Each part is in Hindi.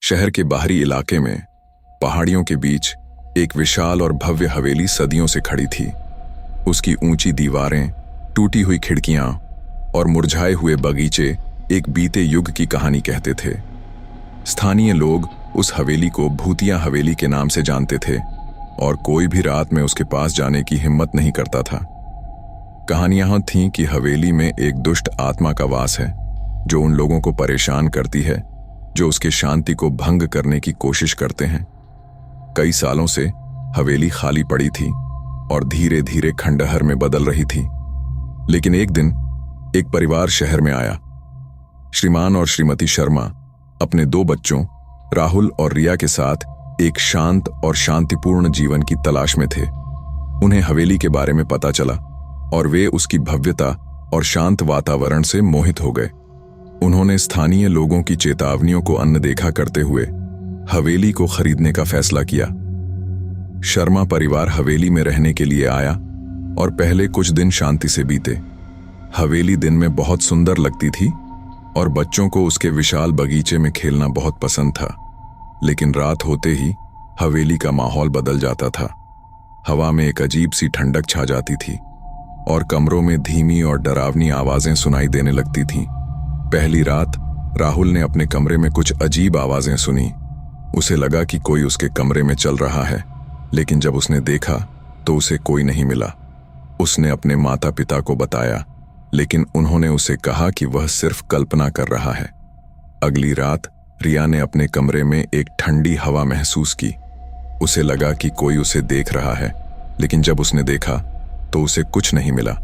शहर के बाहरी इलाके में पहाड़ियों के बीच एक विशाल और भव्य हवेली सदियों से खड़ी थी। उसकी ऊंची दीवारें, टूटी हुई खिड़कियां और मुरझाए हुए बगीचे एक बीते युग की कहानी कहते थे। स्थानीय लोग उस हवेली को भूतिया हवेली के नाम से जानते थे और कोई भी रात में उसके पास जाने की हिम्मत नहीं करता था। कहानियां थीं कि हवेली में एक दुष्ट आत्मा का वास है जो उन लोगों को परेशान करती है जो उसके शांति को भंग करने की कोशिश करते हैं। कई सालों से हवेली खाली पड़ी थी और धीरे धीरे खंडहर में बदल रही थी। लेकिन एक दिन एक परिवार शहर में आया। श्रीमान और श्रीमती शर्मा अपने 2 बच्चों राहुल और रिया के साथ एक शांत और शांतिपूर्ण जीवन की तलाश में थे। उन्हें हवेली के बारे में पता चला और वे उसकी भव्यता और शांत वातावरण से मोहित हो गए। उन्होंने स्थानीय लोगों की चेतावनियों को अनदेखा करते हुए हवेली को खरीदने का फैसला किया। शर्मा परिवार हवेली में रहने के लिए आया और पहले कुछ दिन शांति से बीते। हवेली दिन में बहुत सुंदर लगती थी और बच्चों को उसके विशाल बगीचे में खेलना बहुत पसंद था। लेकिन रात होते ही हवेली का माहौल बदल जाता था। हवा में एक अजीब सी ठंडक छा जाती थी और कमरों में धीमी और डरावनी आवाजें सुनाई देने लगती थीं। पहली रात राहुल ने अपने कमरे में कुछ अजीब आवाजें सुनी। उसे लगा कि कोई उसके कमरे में चल रहा है, लेकिन जब उसने देखा तो उसे कोई नहीं मिला। उसने अपने माता पिता को बताया, लेकिन उन्होंने उसे कहा कि वह सिर्फ कल्पना कर रहा है। अगली रात रिया ने अपने कमरे में एक ठंडी हवा महसूस की। उसे लगा कि कोई उसे देख रहा है, लेकिन जब उसने देखा तो उसे कुछ नहीं मिला।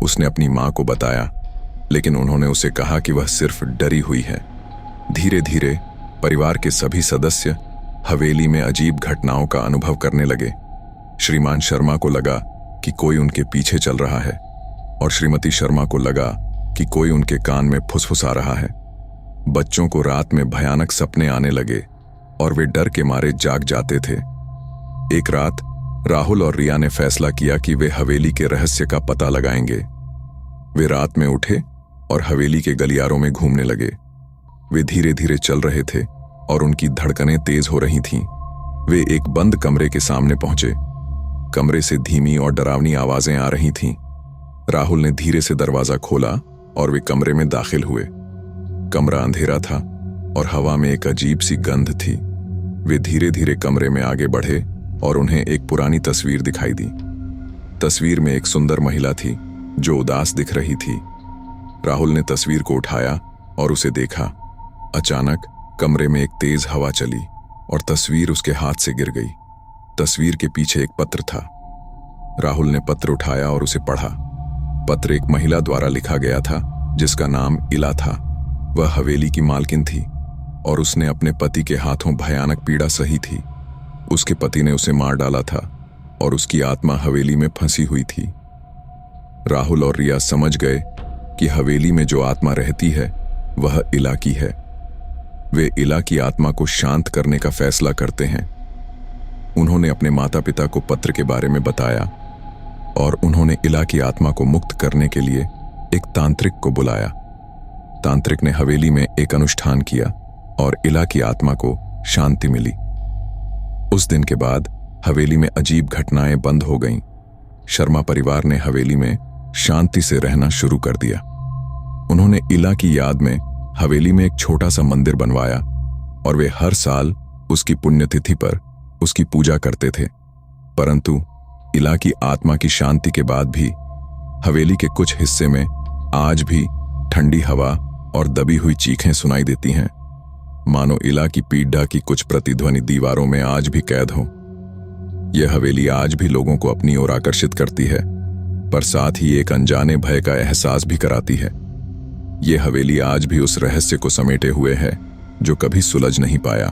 उसने अपनी माँ को बताया, लेकिन उन्होंने उसे कहा कि वह सिर्फ डरी हुई है। धीरे धीरे परिवार के सभी सदस्य हवेली में अजीब घटनाओं का अनुभव करने लगे। श्रीमान शर्मा को लगा कि कोई उनके पीछे चल रहा है और श्रीमती शर्मा को लगा कि कोई उनके कान में फुसफुसा रहा है। बच्चों को रात में भयानक सपने आने लगे और वे डर के मारे जाग जाते थे। एक रात राहुल और रिया ने फैसला किया कि वे हवेली के रहस्य का पता लगाएंगे। वे रात में उठे और हवेली के गलियारों में घूमने लगे। वे धीरे धीरे चल रहे थे और उनकी धड़कनें तेज हो रही थीं। वे एक बंद कमरे के सामने पहुंचे। कमरे से धीमी और डरावनी आवाजें आ रही थीं। राहुल ने धीरे से दरवाजा खोला और वे कमरे में दाखिल हुए। कमरा अंधेरा था और हवा में एक अजीब सी गंध थी। वे धीरे धीरे कमरे में आगे बढ़े और उन्हें एक पुरानी तस्वीर दिखाई दी। तस्वीर में एक सुंदर महिला थी जो उदास दिख रही थी। राहुल ने तस्वीर को उठाया और उसे देखा। अचानक कमरे में एक तेज हवा चली और तस्वीर उसके हाथ से गिर गई। तस्वीर के पीछे एक पत्र था। राहुल ने पत्र उठाया और उसे पढ़ा। पत्र एक महिला द्वारा लिखा गया था जिसका नाम इला था। वह हवेली की मालकिन थी और उसने अपने पति के हाथों भयानक पीड़ा सही थी। उसके पति ने उसे मार डाला था और उसकी आत्मा हवेली में फंसी हुई थी। राहुल और रिया समझ गए कि हवेली में जो आत्मा रहती है वह इला की है। वे इला की आत्मा को शांत करने का फैसला करते हैं। उन्होंने अपने माता पिता को पत्र के बारे में बताया और उन्होंने इला की आत्मा को मुक्त करने के लिए एक तांत्रिक को बुलाया। तांत्रिक ने हवेली में एक अनुष्ठान किया और इला की आत्मा को शांति मिली। उस दिन के बाद हवेली में अजीब घटनाएं बंद हो गईं। शर्मा परिवार ने हवेली में शांति से रहना शुरू कर दिया। उन्होंने इला की याद में हवेली में एक छोटा सा मंदिर बनवाया और वे हर साल उसकी पुण्यतिथि पर उसकी पूजा करते थे। परंतु इला की आत्मा की शांति के बाद भी हवेली के कुछ हिस्से में आज भी ठंडी हवा और दबी हुई चीखें सुनाई देती हैं, मानो इला की पीड़ा की कुछ प्रतिध्वनि दीवारों में आज भी कैद हो। यह हवेली आज भी लोगों को अपनी ओर आकर्षित करती है, पर साथ ही एक अनजाने भय का एहसास भी कराती है। यह हवेली आज भी उस रहस्य को समेटे हुए है जो कभी सुलझ नहीं पाया।